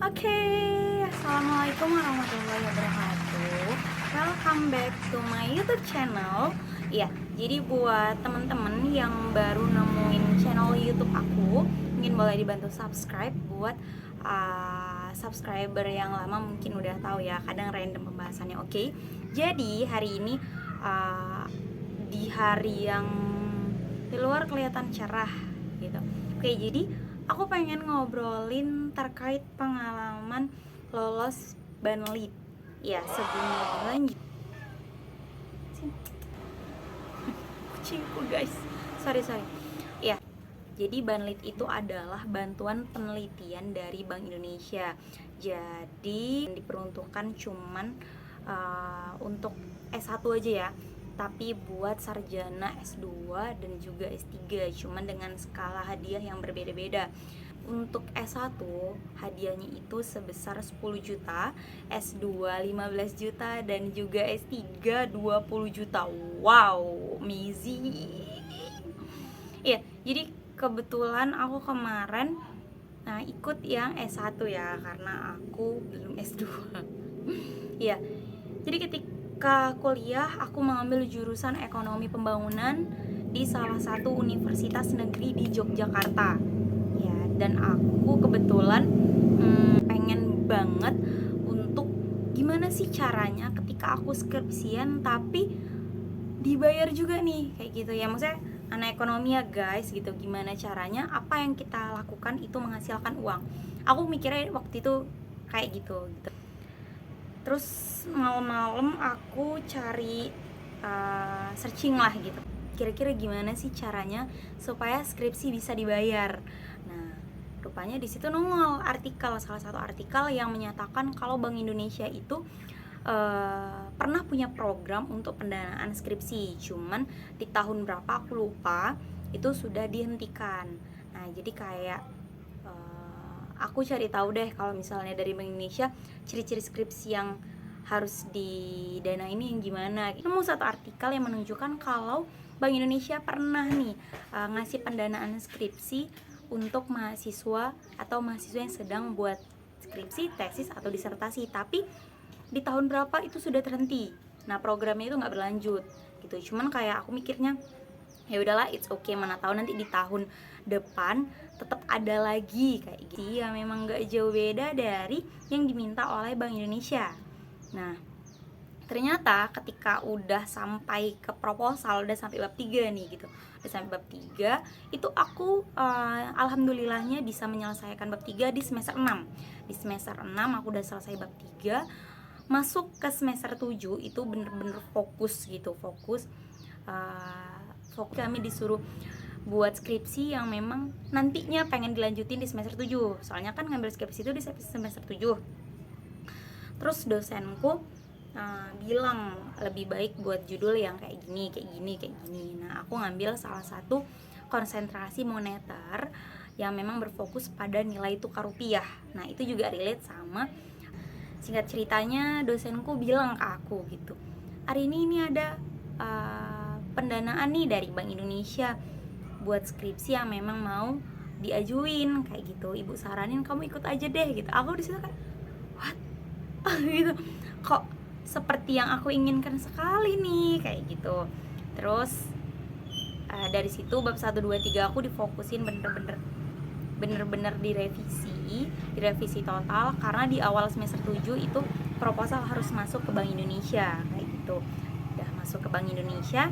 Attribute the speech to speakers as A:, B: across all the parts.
A: Oke, assalamualaikum warahmatullahi wabarakatuh. Welcome back to my YouTube channel. Ya, jadi buat teman-teman yang baru nemuin channel YouTube aku, mungkin boleh dibantu subscribe. Buat subscriber yang lama mungkin udah tahu ya, kadang random pembahasannya. Oke, jadi hari ini di hari yang di luar kelihatan cerah gitu. Oke, jadi aku pengen ngobrolin terkait pengalaman lolos Banlit. Ya, sebelum lanjut, kucingku guys, sorry. Ya, jadi Banlit itu adalah bantuan penelitian dari Bank Indonesia. Jadi diperuntukkan cuman untuk S1 aja ya, tapi buat sarjana S2 dan juga S3, cuman dengan skala hadiah yang berbeda-beda. Untuk S1 hadiahnya itu sebesar 10 juta, S2 15 juta, dan juga S3 20 juta. Wow, amazing. Ya, jadi kebetulan aku kemarin ikut yang S1 ya, karena aku belum S2. Ya, jadi ketika kuliah aku mengambil jurusan ekonomi pembangunan di salah satu universitas negeri di Yogyakarta. Ya, dan aku kebetulan pengen banget untuk gimana sih caranya ketika aku skripsian tapi dibayar juga nih, kayak gitu ya. Maksudnya anak ekonomi ya guys gitu, gimana caranya apa yang kita lakukan itu menghasilkan uang. Aku mikirnya waktu itu kayak gitu. Terus malam-malam aku cari searching lah gitu, kira-kira gimana sih caranya supaya skripsi bisa dibayar. Nah, rupanya di situ nongol artikel, salah satu artikel yang menyatakan kalau Bank Indonesia itu pernah punya program untuk pendanaan skripsi, cuman di tahun berapa aku lupa, itu sudah dihentikan. Nah, jadi kayak aku cari tahu deh kalau misalnya dari Bank Indonesia ciri-ciri skripsi yang harus didana ini yang gimana. Nemu satu artikel yang menunjukkan kalau Bank Indonesia pernah nih ngasih pendanaan skripsi untuk mahasiswa atau mahasiswa yang sedang buat skripsi, tesis atau disertasi, tapi di tahun berapa itu sudah terhenti. Nah, programnya itu nggak berlanjut gitu. Cuman kayak aku mikirnya ya udahlah, it's okay, mana tahu nanti di tahun depan tetap ada lagi kayak gitu ya. Memang nggak jauh beda dari yang diminta oleh Bank Indonesia. Nah, ternyata ketika udah sampai ke proposal, udah sampai bab 3 nih gitu, udah sampai bab 3 itu aku alhamdulillahnya bisa menyelesaikan bab 3 di semester 6. Di semester 6 aku udah selesai bab 3. Masuk ke semester 7 itu bener-bener fokus gitu, fokus kami disuruh buat skripsi yang memang nantinya pengen dilanjutin di semester 7. Soalnya kan ngambil skripsi itu di semester 7. Terus dosenku bilang lebih baik buat judul yang kayak gini. Nah, aku ngambil salah satu konsentrasi moneter yang memang berfokus pada nilai tukar rupiah. Nah, itu juga relate sama, singkat ceritanya dosenku bilang ke aku gitu, hari ini ada pendanaan nih dari Bank Indonesia buat skripsi yang memang mau diajuin kayak gitu, ibu saranin kamu ikut aja deh gitu. Aku di situ kan what gitu, kok seperti yang aku inginkan sekali nih kayak gitu. Terus dari situ bab 1, 2, 3 aku difokusin bener-bener direvisi total, karena di awal semester 7 itu proposal harus masuk ke Bank Indonesia kayak gitu. Udah masuk ke Bank Indonesia,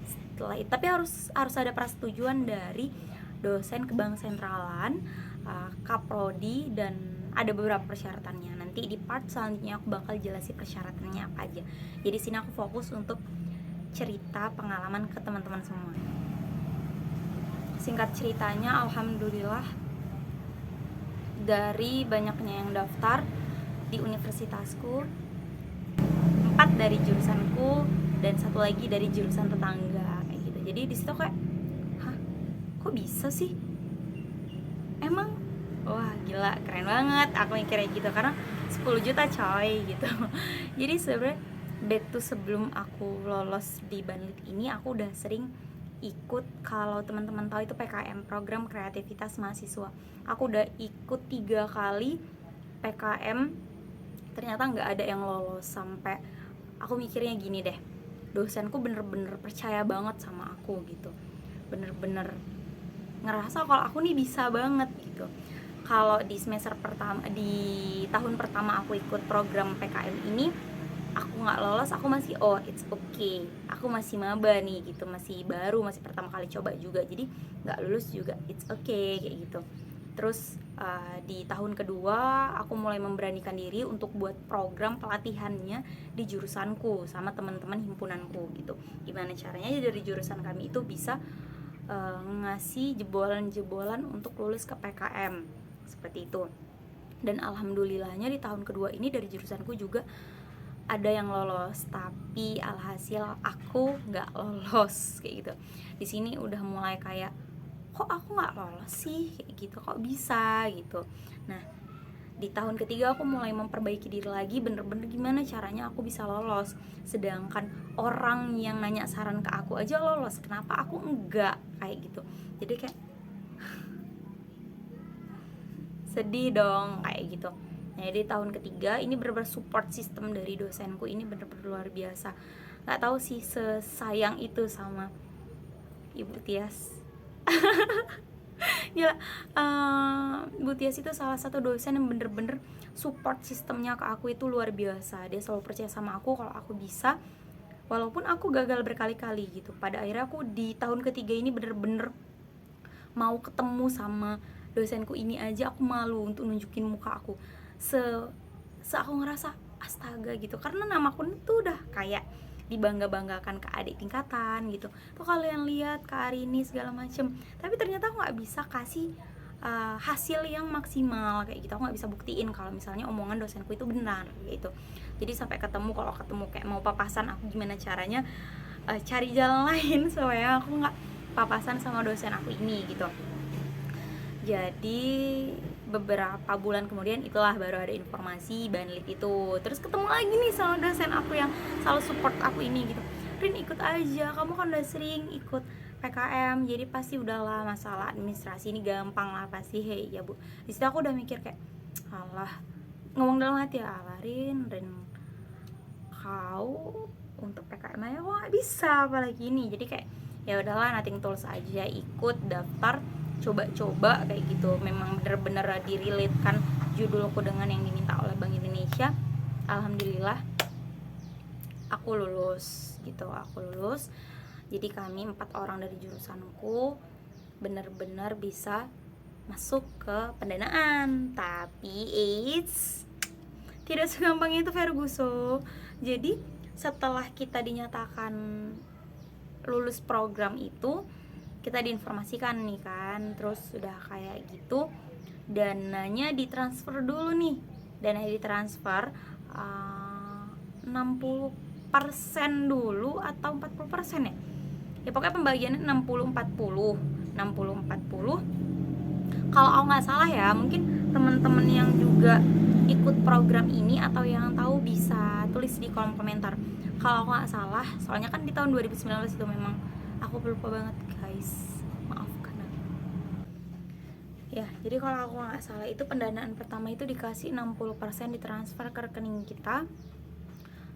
A: setelah itu tapi harus ada persetujuan dari dosen kebank sentralan, kaprodi, dan ada beberapa persyaratannya. Nanti di part selanjutnya aku bakal jelasin persyaratannya apa aja. Jadi sini aku fokus untuk cerita pengalaman ke teman-teman semua. Singkat ceritanya, alhamdulillah dari banyaknya yang daftar di universitasku, 4 dari jurusanku dan 1 lagi dari jurusan tetangga kayak gitu. Jadi di situ kayak, hah, kok bisa sih? Emang wah gila, keren banget aku mikirnya gitu, karena 10 juta coy gitu. Jadi sebenarnya back to sebelum aku lolos di Banlit ini, aku udah sering ikut, kalau teman-teman tahu itu PKM, program kreativitas mahasiswa. Aku udah ikut 3 kali PKM, ternyata nggak ada yang lolos. Sampai aku mikirnya gini deh, dosenku bener-bener percaya banget sama aku gitu, bener-bener ngerasa kalau aku nih bisa banget gitu. Kalau di semester pertama, di tahun pertama aku ikut program PKM ini, aku nggak lolos, aku masih it's okay, aku masih maba nih gitu, masih baru, masih pertama kali coba juga, jadi nggak lulus juga it's okay kayak gitu. Terus di tahun kedua aku mulai memberanikan diri untuk buat program pelatihannya di jurusanku sama teman-teman himpunanku gitu. Gimana caranya dari jurusan kami itu bisa ngasih jebolan-jebolan untuk lulus ke PKM seperti itu. Dan alhamdulillahnya di tahun kedua ini dari jurusanku juga ada yang lolos, tapi alhasil aku nggak lolos kayak gitu. Di sini udah mulai kayak, kok aku nggak lolos sih kayak gitu, kok bisa gitu. Nah, di tahun ketiga aku mulai memperbaiki diri lagi, bener-bener gimana caranya aku bisa lolos, sedangkan orang yang nanya saran ke aku aja lolos, kenapa aku enggak, kayak gitu. Jadi kayak sedih dong kayak gitu. Nah, di tahun ketiga ini bener-bener support sistem dari dosenku ini bener-bener luar biasa. Nggak tahu sih sesayang itu sama Ibu Tias. Gila, Bu Tias itu salah satu dosen yang bener-bener support sistemnya ke aku itu luar biasa. Dia selalu percaya sama aku kalau aku bisa, walaupun aku gagal berkali-kali gitu. Pada akhirnya aku di tahun ketiga ini bener-bener mau ketemu sama dosenku ini aja aku malu untuk nunjukin muka aku. Aku ngerasa astaga gitu, karena namaku tuh udah kayak dibangga-banggakan ke adik tingkatan gitu. Tuh kalian lihat Kak Arini segala macem, tapi ternyata aku nggak bisa kasih hasil yang maksimal kayak gitu. Aku nggak bisa buktiin kalau misalnya omongan dosenku itu benar gitu. Jadi sampai ketemu, kalau ketemu kayak mau papasan, aku gimana caranya cari jalan lain supaya aku nggak papasan sama dosen aku ini gitu. Jadi beberapa bulan kemudian itulah baru ada informasi Banlit itu. Terus ketemu lagi nih sama dosen aku yang selalu support aku ini gitu. Rin, ikut aja, kamu kan udah sering ikut PKM, jadi pasti udahlah, masalah administrasi ini gampang lah pasti. Hei ya Bu, di situ aku udah mikir kayak, alah, ngomong dalam hati, alah Rin, kau untuk PKM aja kok nggak bisa, apalagi ini. Jadi kayak ya udahlah, nothing tulus aja, ikut daftar, coba-coba kayak gitu. Memang bener-bener direlatekan judulku dengan yang diminta oleh Bank Indonesia. Alhamdulillah aku lulus gitu, jadi kami 4 orang dari jurusanku bener-bener bisa masuk ke pendanaan. Tapi tidak segampang itu Ferguso. Jadi setelah kita dinyatakan lulus program itu, kita diinformasikan nih kan, terus sudah kayak gitu dananya ditransfer dulu nih. Dananya ditransfer 60% dulu atau 40% ya. Ya pokoknya pembagiannya 60-40. Kalau aku nggak salah ya, mungkin teman-teman yang juga ikut program ini atau yang tahu bisa tulis di kolom komentar. Kalau aku nggak salah, soalnya kan di tahun 2019 itu memang aku lupa banget guys, maafkan aku. Ya, jadi kalau aku nggak salah itu pendanaan pertama itu dikasih 60% ditransfer ke rekening kita.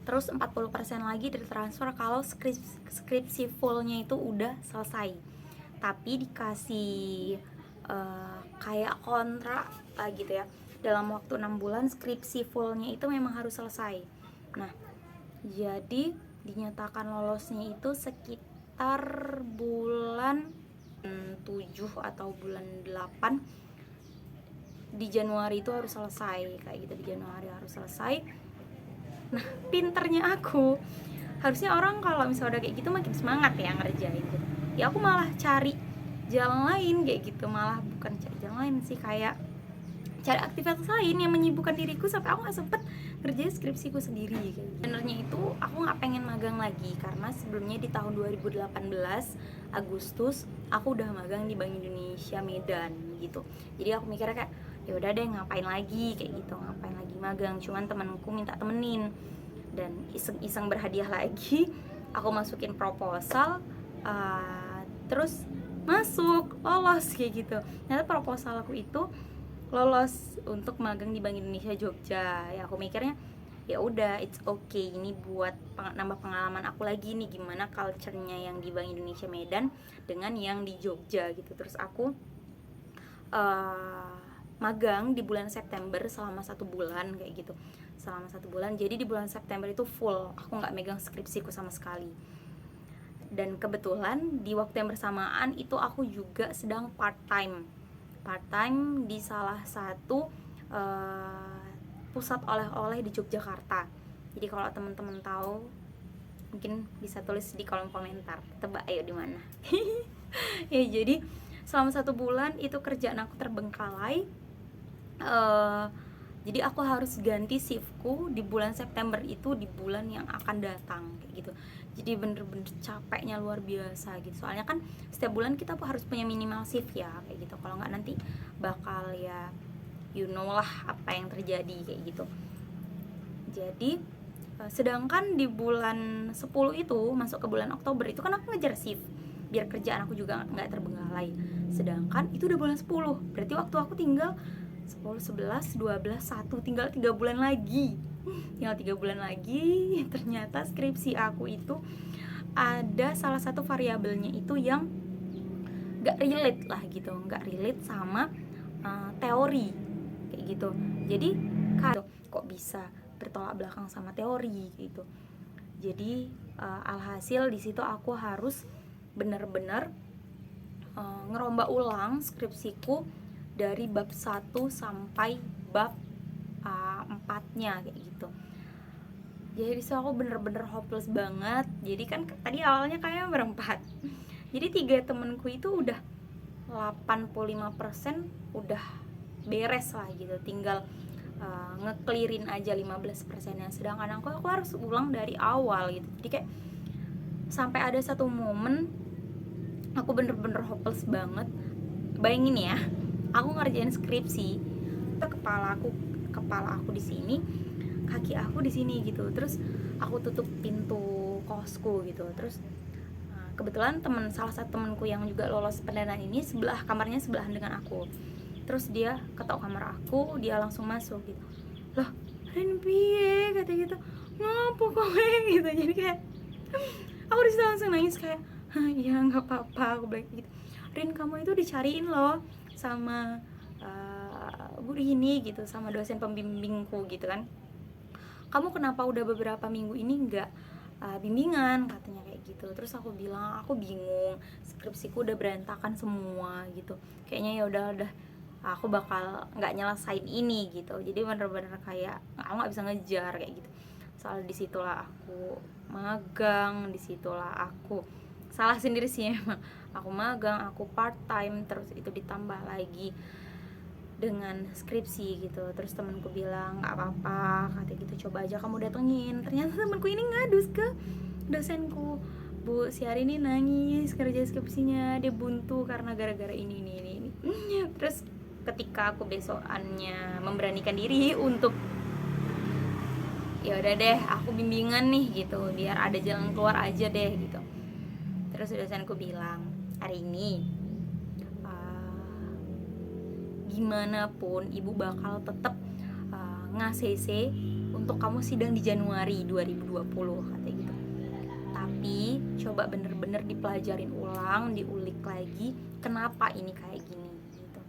A: Terus 40% lagi ditransfer kalau skripsi fullnya itu udah selesai. Tapi dikasih kayak kontrak gitu ya, dalam waktu 6 bulan skripsi fullnya itu memang harus selesai. Nah, jadi dinyatakan lolosnya itu sekitar bulan 7 atau bulan 8. Di Januari itu harus selesai kayak gitu, di Januari harus selesai. Nah, pinternya aku, harusnya orang kalau misalnya udah kayak gitu makin semangat ya ngerjain gitu. Ya aku malah cari jalan lain kayak gitu, malah bukan cari jalan lain sih, kayak cari aktivitas lain yang menyibukkan diriku sampai aku nggak sempet ngerjain skripsiku sendiri kayak gitu. Sebenarnya itu aku nggak pengen magang lagi, karena sebelumnya di tahun 2018 Agustus aku udah magang di Bank Indonesia Medan gitu. Jadi aku mikirnya kayak ya udah deh, ngapain lagi kayak gitu, ngapain lagi magang. Cuman temanku minta temenin, dan iseng-iseng berhadiah lagi aku masukin proposal terus masuk, lolos kayak gitu. Ternyata proposal aku itu lolos untuk magang di Bank Indonesia Jogja. Ya aku mikirnya ya udah, it's okay, ini buat nambah pengalaman aku lagi nih gimana culture-nya yang di Bank Indonesia Medan dengan yang di Jogja gitu. Terus aku magang di bulan September selama 1 bulan kayak gitu, selama 1 bulan. Jadi di bulan September itu full aku nggak megang skripsiku sama sekali. Dan kebetulan di waktu yang bersamaan itu aku juga sedang part time di salah satu pusat oleh-oleh di Yogyakarta. Jadi kalau teman-teman tahu mungkin bisa tulis di kolom komentar, tebak ayo di mana. Ya jadi selama 1 bulan itu kerjaan aku terbengkalai. Jadi aku harus ganti shiftku di bulan September itu di bulan yang akan datang kayak gitu. Jadi bener-bener capeknya luar biasa gitu. Soalnya kan setiap bulan kita harus punya minimal shift ya kayak gitu. Kalau nggak nanti bakal ya you know lah apa yang terjadi kayak gitu. Jadi sedangkan di bulan 10 itu masuk ke bulan Oktober itu kan aku ngejar shift biar kerjaan aku juga nggak terbengkalai. Sedangkan itu udah bulan 10, berarti waktu aku tinggal 10, 11, 12, 1, tinggal 3 bulan lagi. Tinggal 3 bulan lagi. Ternyata skripsi aku itu ada salah satu variabelnya itu yang gak relate lah gitu, gak relate sama teori kayak gitu. Jadi kok bisa bertolak belakang sama teori gitu. Jadi alhasil di situ aku harus benar-benar ngerombak ulang skripsiku dari bab 1 sampai bab 4-nya kayak gitu. Jadi disitu aku bener-bener hopeless banget. Jadi kan tadi awalnya kayaknya berempat. Jadi 3 temenku itu udah 85% udah beres lah gitu. Tinggal ngeklirin aja 15%-nya. Sedangkan aku harus ulang dari awal gitu. Jadi kayak sampai ada satu momen aku bener-bener hopeless banget. Bayangin ya, aku ngerjain skripsi, kepala aku di sini, kaki aku di sini gitu. Terus aku tutup pintu kosku gitu. Terus kebetulan salah satu temanku yang juga lolos pendanaan ini kamarnya sebelahan dengan aku. Terus dia ketok kamar aku, dia langsung masuk gitu. Loh, Rin piye kata gitu. Ngopo kowe gitu. Jadi kayak aku disitu langsung nangis kayak, "Ya enggak apa-apa," aku bilang gitu. "Rin, kamu itu dicariin loh sama guru ini gitu, sama dosen pembimbingku gitu kan. Kamu kenapa udah beberapa minggu ini enggak bimbingan?" katanya kayak gitu. Terus aku bilang, "Aku bingung, skripsiku udah berantakan semua gitu. Kayaknya ya udah aku bakal nggak nyelesain ini gitu." Jadi bener-bener kayak aku nggak bisa ngejar kayak gitu. Soalnya disitulah aku magang, disitulah aku salah sendiri sih emang. Aku magang, aku part time, terus itu ditambah lagi dengan skripsi gitu. Terus temanku bilang nggak apa-apa, kata gitu, coba aja kamu datengin. Ternyata temanku ini ngadus ke dosenku, "Bu, si hari ini nangis kerja skripsinya, dia buntu karena gara-gara ini." Terus ketika aku besokannya memberanikan diri untuk ya udah deh aku bimbingan nih gitu, biar ada jalan keluar aja deh gitu. Terus dosenku bilang, "Hari ini gimana pun ibu bakal tetap nge-CC untuk kamu sidang di Januari 2020," kata gitu. "Tapi coba bener-bener dipelajarin ulang, diulik lagi kenapa ini kayak gini gitu.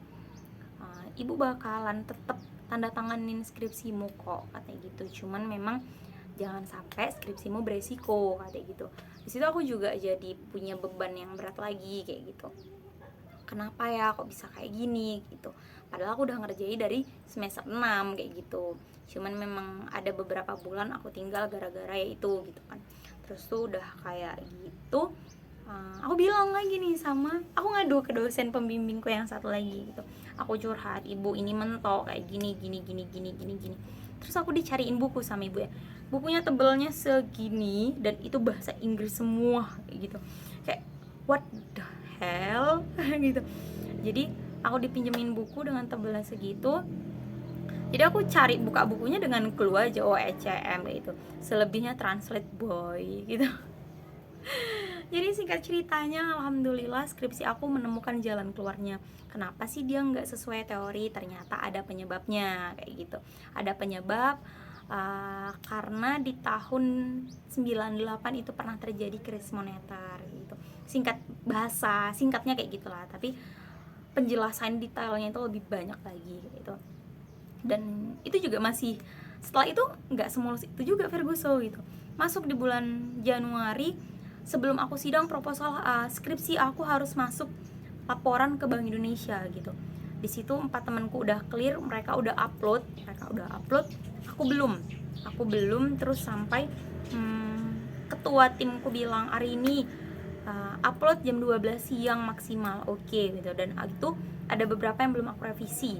A: Ibu bakalan tetap tanda tanganin skripsimu kok," katanya gitu. "Cuman memang jangan sampai skripsimu beresiko," katanya gitu. Di situ aku juga jadi punya beban yang berat lagi kayak gitu. Kenapa ya kok bisa kayak gini gitu. Padahal aku udah ngerjain dari semester 6 kayak gitu. Cuman memang ada beberapa bulan aku tinggal gara-gara ya itu gitu kan. Terus tuh udah kayak gitu, aku bilang lagi nih aku ngadu ke dosen pembimbingku yang satu lagi gitu. Aku curhat, "Ibu, ini mentok kayak gini. Terus aku dicariin buku sama ibu ya. Bukunya tebelnya segini dan itu bahasa Inggris semua kayak gitu. Kayak what the hell gitu. Jadi aku dipinjemin buku dengan tebelnya segitu. Jadi aku cari buka bukunya dengan clue aja, ECM kayak gitu. Selebihnya translate boy gitu. Jadi singkat ceritanya, alhamdulillah skripsi aku menemukan jalan keluarnya. Kenapa sih dia nggak sesuai teori? Ternyata ada penyebabnya, kayak gitu. Ada penyebab karena di tahun 98 itu pernah terjadi krisis moneter gitu. Singkatnya kayak gitulah, tapi penjelasan detailnya itu lebih banyak lagi gitu. Dan itu juga masih, setelah itu nggak semulus itu juga Ferguson gitu. Masuk di bulan Januari, sebelum aku sidang proposal skripsi, aku harus masuk laporan ke Bank Indonesia gitu. Di situ 4 temanku udah clear, mereka udah upload, aku belum. Terus sampai ketua timku bilang hari ini upload jam 12 siang maksimal, oke gitu. Dan itu ada beberapa yang belum aku revisi.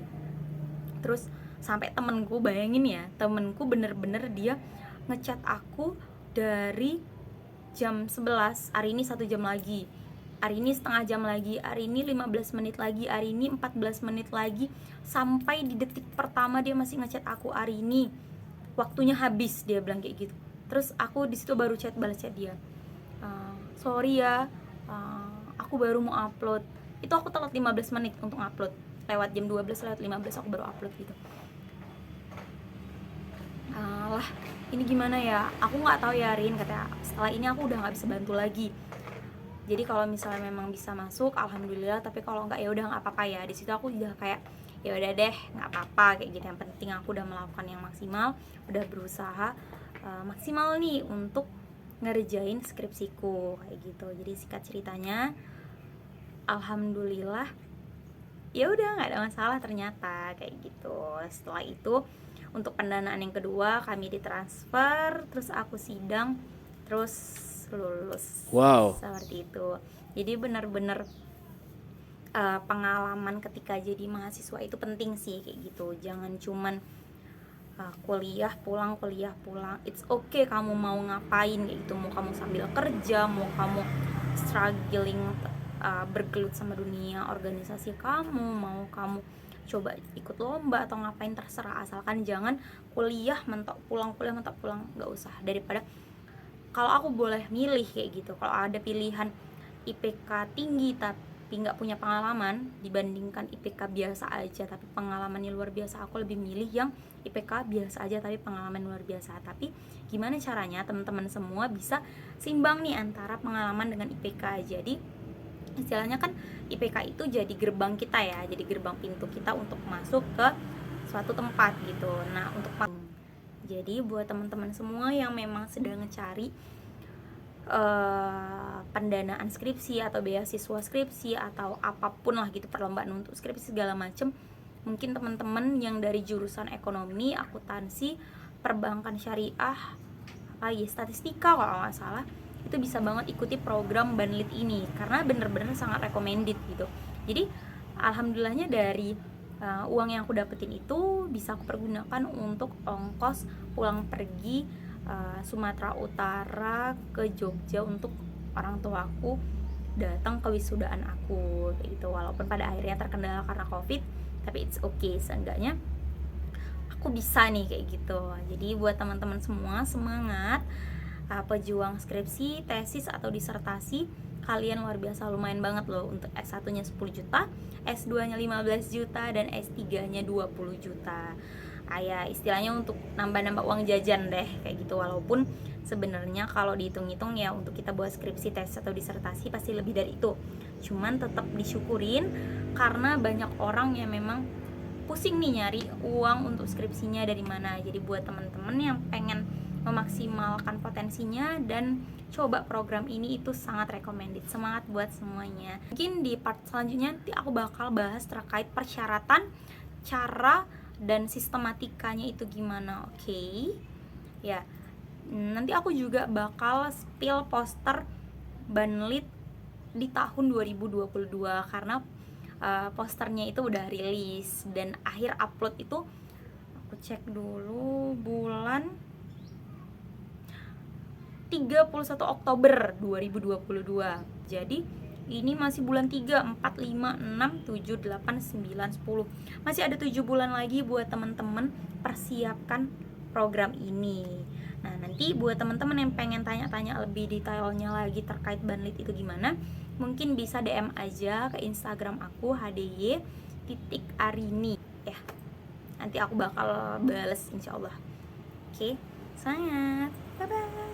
A: Terus sampai temenku, bayangin ya, temenku bener-bener dia ngechat aku dari jam 11, hari ini 1 jam lagi, hari ini setengah jam lagi, hari ini 15 menit lagi, hari ini 14 menit lagi, sampai di detik pertama dia masih ngechat aku, hari ini waktunya habis, dia bilang kayak gitu. Terus aku di situ baru balas chat dia, sorry ya, aku baru mau upload. Itu aku telat 15 menit untuk upload, lewat jam 12 lewat 15 aku baru upload gitu. Lah ini gimana ya, aku nggak tahu ya Rin, katanya setelah ini aku udah nggak bisa bantu lagi. Jadi kalau misalnya memang bisa masuk alhamdulillah, tapi kalau nggak ya udah nggak apa-apa ya. Di situ aku udah kayak ya udah deh nggak apa-apa kayak gitu, yang penting aku udah melakukan yang maksimal, udah berusaha maksimal nih untuk ngerjain skripsiku kayak gitu. Jadi singkat ceritanya alhamdulillah ya udah nggak ada masalah ternyata kayak gitu. Setelah itu untuk pendanaan yang kedua kami ditransfer, terus aku sidang, terus lulus.
B: Wow.
A: Seperti itu. Jadi benar-benar pengalaman ketika jadi mahasiswa itu penting sih kayak gitu. Jangan cuman kuliah pulang, it's okay kamu mau ngapain kayak gitu, mau kamu sambil kerja, mau kamu struggling bergelut sama dunia organisasi kamu, mau kamu coba ikut lomba atau ngapain, terserah, asalkan jangan kuliah mentok pulang, nggak usah. Daripada, kalau aku boleh milih kayak gitu, kalau ada pilihan IPK tinggi tapi nggak punya pengalaman dibandingkan IPK biasa aja tapi pengalamannya luar biasa, aku lebih milih yang IPK biasa aja tapi pengalaman luar biasa. Tapi gimana caranya teman-teman semua bisa seimbang nih antara pengalaman dengan IPK? Jadi istilahnya kan IPK itu jadi gerbang kita ya, jadi gerbang pintu kita untuk masuk ke suatu tempat gitu. Nah untuk jadi buat teman-teman semua yang memang sedang mencari pendanaan skripsi atau beasiswa skripsi atau apapun lah gitu, perlombaan untuk skripsi segala macem, mungkin teman-teman yang dari jurusan ekonomi, akuntansi, perbankan syariah, statistika kalau nggak salah, itu bisa banget ikuti program Banlit ini karena bener-bener sangat recommended gitu. Jadi alhamdulillahnya dari uang yang aku dapetin itu bisa aku pergunakan untuk ongkos pulang pergi Sumatera Utara ke Jogja untuk orang tuaku datang ke wisudaan aku kayak gitu. Walaupun pada akhirnya terkendala karena COVID, tapi it's okay, seenggaknya aku bisa nih kayak gitu. Jadi buat teman-teman semua, semangat pejuang skripsi, tesis atau disertasi, kalian luar biasa, lumayan banget loh. Untuk S1-nya 10 juta, S2-nya 15 juta, dan S3-nya 20 juta. Kayak istilahnya untuk nambah-nambah uang jajan deh kayak gitu. Walaupun sebenarnya kalau dihitung-hitung ya untuk kita buat skripsi, tesis atau disertasi pasti lebih dari itu. Cuman tetap disyukurin karena banyak orang yang memang pusing nih nyari uang untuk skripsinya dari mana. Jadi buat teman-teman yang pengen memaksimalkan potensinya dan coba program ini, itu sangat recommended. Semangat buat semuanya. Mungkin di part selanjutnya nanti aku bakal bahas terkait persyaratan, cara dan sistematikanya itu gimana, oke? Ya, nanti aku juga bakal spill poster Banlit di tahun 2022 karena posternya itu udah rilis dan akhir upload itu aku cek dulu bulan 31 Oktober 2022. Jadi ini masih bulan 3, 4, 5, 6, 7, 8, 9, 10. Masih ada 7 bulan lagi buat teman-teman persiapkan program ini. Nah, nanti buat teman-teman yang pengen tanya-tanya lebih detailnya lagi terkait Banlit itu gimana, mungkin bisa DM aja ke Instagram aku hdy.arini ya. Nanti aku bakal bales insya Allah. Oke, semangat, bye bye.